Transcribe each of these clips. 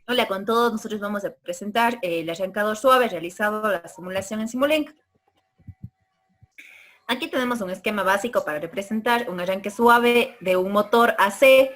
Hola con todos, nosotros vamos a presentar el arrancador suave realizado la simulación en Simulink. Aquí tenemos un esquema básico para representar un arranque suave de un motor AC,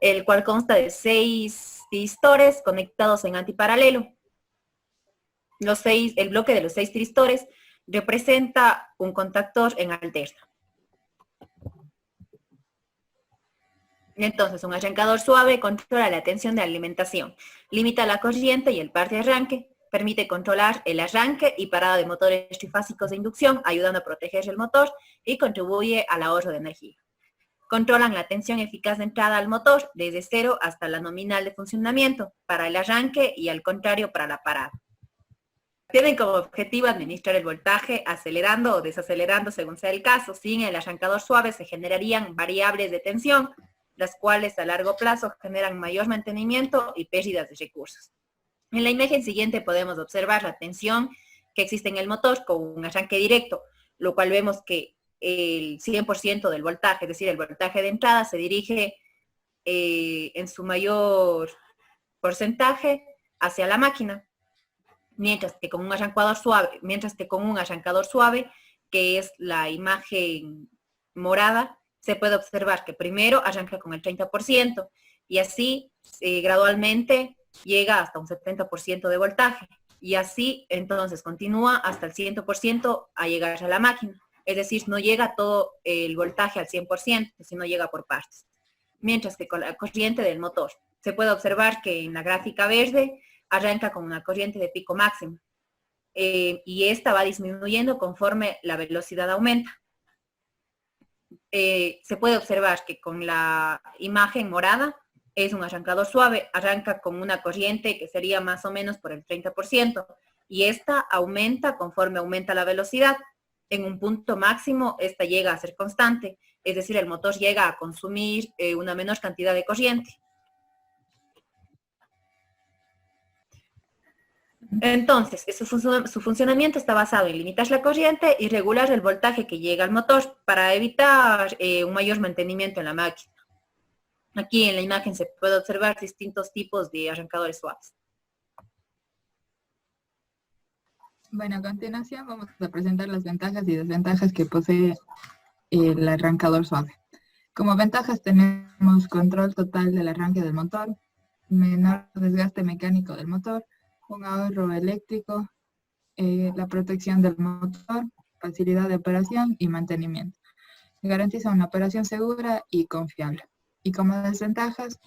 el cual consta de 6 tristores conectados en antiparalelo. El bloque de los 6 tristores representa un contactor en alterna. Entonces, un arrancador suave controla la tensión de alimentación, limita la corriente y el par de arranque, permite controlar el arranque y parada de motores trifásicos de inducción, ayudando a proteger el motor y contribuye al ahorro de energía. Controlan la tensión eficaz de entrada al motor desde 0 hasta la nominal de funcionamiento para el arranque y al contrario para la parada. Tienen como objetivo administrar el voltaje acelerando o desacelerando según sea el caso. Sin el arrancador suave se generarían variables de tensión, las cuales a largo plazo generan mayor mantenimiento y pérdidas de recursos. En la imagen siguiente podemos observar la tensión que existe en el motor con un arranque directo, lo cual vemos que el 100% del voltaje, es decir, el voltaje de entrada, se dirige en su mayor porcentaje hacia la máquina, mientras que con un arrancador suave, que es la imagen morada, se puede observar que primero arranca con el 30% y así gradualmente llega hasta un 70% de voltaje y así entonces continúa hasta el 100% a llegar a la máquina. Es decir, no llega todo el voltaje al 100%, sino llega por partes. Mientras que con la corriente del motor se puede observar que en la gráfica verde arranca con una corriente de pico máximo y esta va disminuyendo conforme la velocidad aumenta. Se puede observar que con la imagen morada es un arrancador suave, arranca con una corriente que sería más o menos por el 30% y esta aumenta conforme aumenta la velocidad. En un punto máximo esta llega a ser constante, es decir, el motor llega a consumir una menor cantidad de corriente. Entonces, su funcionamiento está basado en limitar la corriente y regular el voltaje que llega al motor para evitar un mayor mantenimiento en la máquina. Aquí en la imagen se puede observar distintos tipos de arrancadores suaves. Bueno, a continuación vamos a presentar las ventajas y desventajas que posee el arrancador suave. Como ventajas tenemos control total del arranque del motor, menor desgaste mecánico del motor, un ahorro eléctrico, la protección del motor, facilidad de operación y mantenimiento. Garantiza una operación segura y confiable. Y como desventajas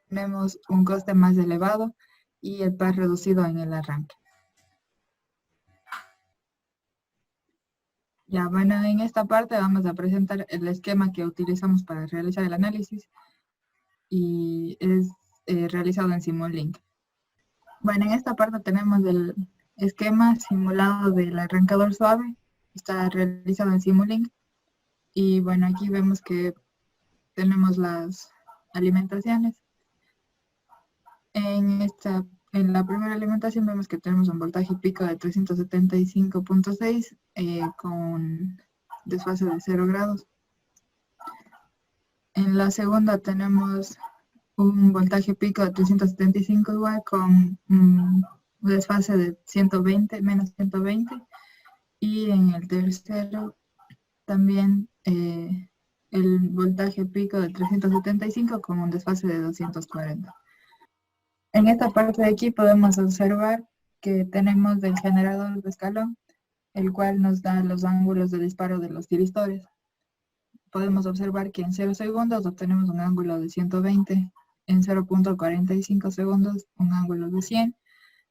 tenemos un coste más elevado y el par reducido en el arranque. Ya, bueno, en esta parte vamos a presentar el esquema que utilizamos para realizar el análisis y es realizado en Simulink. Bueno, en esta parte tenemos el esquema simulado del arrancador suave, está realizado en Simulink y bueno, aquí vemos que tenemos las alimentaciones. En la primera alimentación vemos que tenemos un voltaje pico de 375.6 con desfase de 0 grados. En la segunda tenemos un voltaje pico de 375 igual con un desfase de 120, menos 120. Y en el tercero también el voltaje pico de 375 con un desfase de 240. En esta parte de aquí podemos observar que tenemos el generador de escalón, el cual nos da los ángulos de disparo de los tiristores. Podemos observar que en 0 segundos obtenemos un ángulo de 120, en 0.45 segundos un ángulo de 100,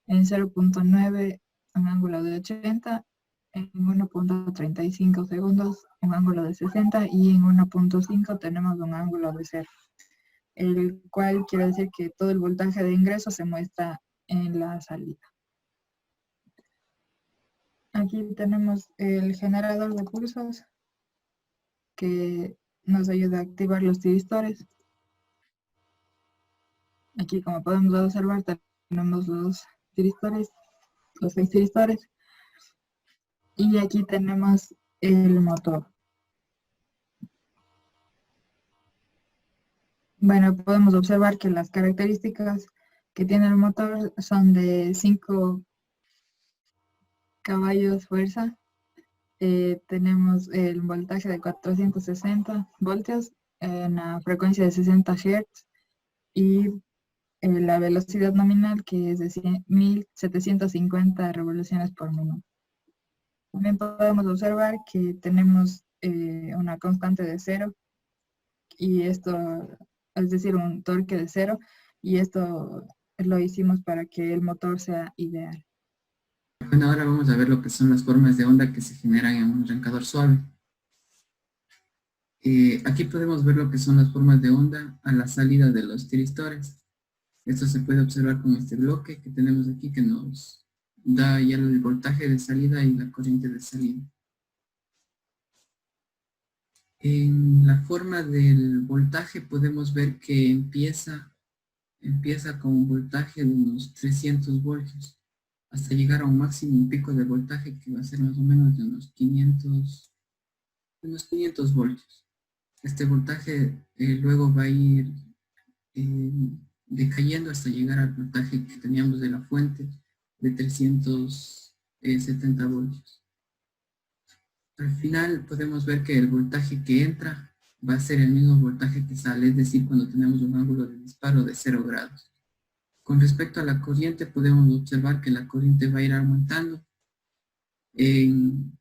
en 0.9 un ángulo de 80, en 1.35 segundos un ángulo de 60 y en 1.5 tenemos un ángulo de 0. El cual quiere decir que todo el voltaje de ingreso se muestra en la salida. Aquí tenemos el generador de pulsos que nos ayuda a activar los tiristores. Aquí, como podemos observar, tenemos los tiristores, los 6 tiristores. Y aquí tenemos el motor. Bueno, podemos observar que las características que tiene el motor son de 5 caballos fuerza. Tenemos el voltaje de 460 voltios en la frecuencia de 60 Hz y la velocidad nominal que es de 1750 revoluciones por minuto. También podemos observar que tenemos una constante de cero y esto, es decir, un torque de cero, y esto lo hicimos para que el motor sea ideal. Bueno, ahora vamos a ver lo que son las formas de onda que se generan en un arrancador suave. Aquí podemos ver lo que son las formas de onda a la salida de los tiristores. Esto se puede observar con este bloque que tenemos aquí que nos da ya el voltaje de salida y la corriente de salida. En la forma del voltaje podemos ver que empieza con un voltaje de unos 300 voltios hasta llegar a un máximo, un pico de voltaje que va a ser más o menos de unos 500 voltios. Este voltaje luego va a ir decayendo hasta llegar al voltaje que teníamos de la fuente de 370 voltios. Al final podemos ver que el voltaje que entra va a ser el mismo voltaje que sale, es decir, cuando tenemos un ángulo de disparo de 0 grados. Con respecto a la corriente, podemos observar que la corriente va a ir aumentando. En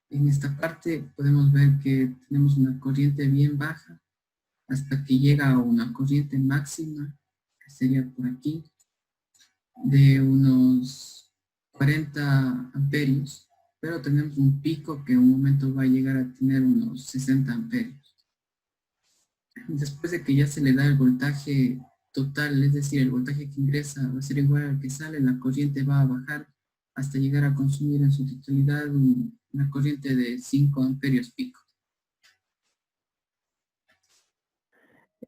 esta parte podemos ver que tenemos una corriente bien baja hasta que llega a una corriente máxima, que sería por aquí, de unos 40 amperios, pero tenemos un pico que en un momento va a llegar a tener unos 60 amperios. Después de que ya se le da el voltaje total, es decir, el voltaje que ingresa va a ser igual al que sale, la corriente va a bajar hasta llegar a consumir en su totalidad una corriente de 5 amperios pico.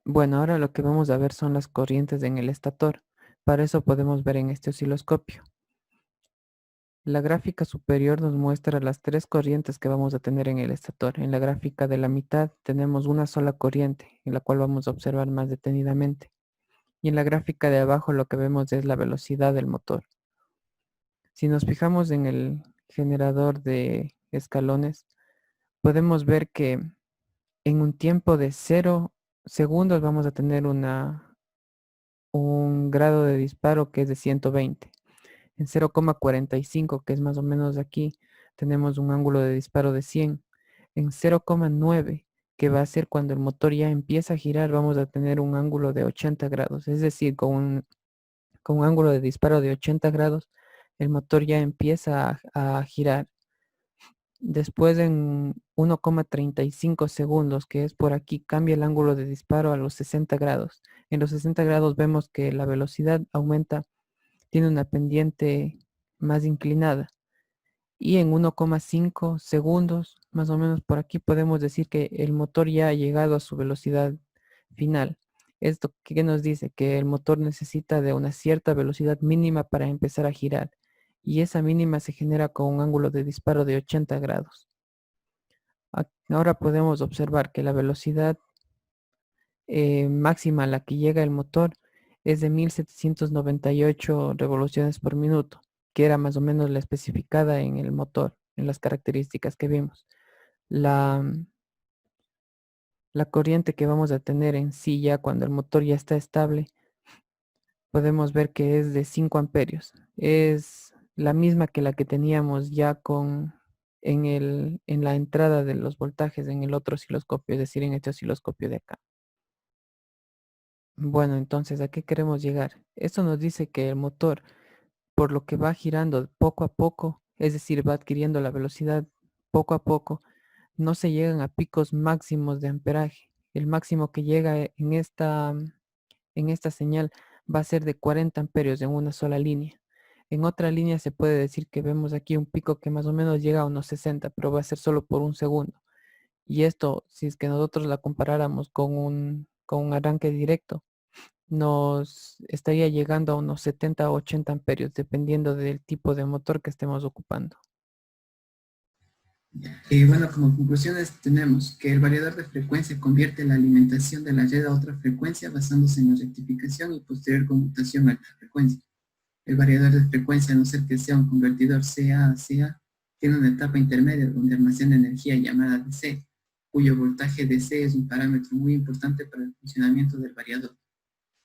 Bueno, ahora lo que vamos a ver son las corrientes en el estator. Para eso podemos ver en este osciloscopio. La gráfica superior nos muestra las 3 corrientes que vamos a tener en el estator. En la gráfica de la mitad tenemos una sola corriente, en la cual vamos a observar más detenidamente. Y en la gráfica de abajo lo que vemos es la velocidad del motor. Si nos fijamos en el generador de escalones, podemos ver que en un tiempo de 0 segundos vamos a tener un grado de disparo que es de 120. En 0,45, que es más o menos aquí, tenemos un ángulo de disparo de 100. En 0,9, que va a ser cuando el motor ya empieza a girar, vamos a tener un ángulo de 80 grados. Es decir, con un ángulo de disparo de 80 grados, el motor ya empieza a girar. Después en 1,35 segundos, que es por aquí, cambia el ángulo de disparo a los 60 grados. En los 60 grados vemos que la velocidad aumenta, tiene una pendiente más inclinada. Y en 1,5 segundos, más o menos por aquí, podemos decir que el motor ya ha llegado a su velocidad final. ¿Esto qué nos dice? Que el motor necesita de una cierta velocidad mínima para empezar a girar. Y esa mínima se genera con un ángulo de disparo de 80 grados. Ahora podemos observar que la velocidad máxima a la que llega el motor es de 1798 revoluciones por minuto, que era más o menos la especificada en el motor, en las características que vimos. La, la corriente que vamos a tener en sí ya cuando el motor ya está estable, podemos ver que es de 5 amperios. Es la misma que la que teníamos ya en la entrada de los voltajes en el otro osciloscopio, es decir, en este osciloscopio de acá. Bueno, entonces, ¿a qué queremos llegar? Esto nos dice que el motor, por lo que va girando poco a poco, es decir, va adquiriendo la velocidad poco a poco, no se llegan a picos máximos de amperaje. El máximo que llega en esta señal va a ser de 40 amperios en una sola línea. En otra línea se puede decir que vemos aquí un pico que más o menos llega a unos 60, pero va a ser solo por un segundo. Y esto, si es que nosotros la comparáramos con un arranque directo, nos estaría llegando a unos 70 o 80 amperios, dependiendo del tipo de motor que estemos ocupando. Bueno, como conclusiones tenemos que el variador de frecuencia convierte la alimentación de la red a otra frecuencia basándose en la rectificación y posterior conmutación a alta frecuencia. El variador de frecuencia, a no ser que sea un convertidor CA a CA, tiene una etapa intermedia donde almacena energía llamada DC, cuyo voltaje DC es un parámetro muy importante para el funcionamiento del variador.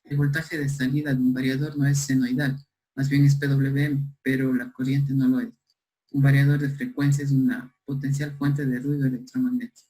El voltaje de salida de un variador no es senoidal, más bien es PWM, pero la corriente no lo es. Un variador de frecuencia es una potencial fuente de ruido electromagnético.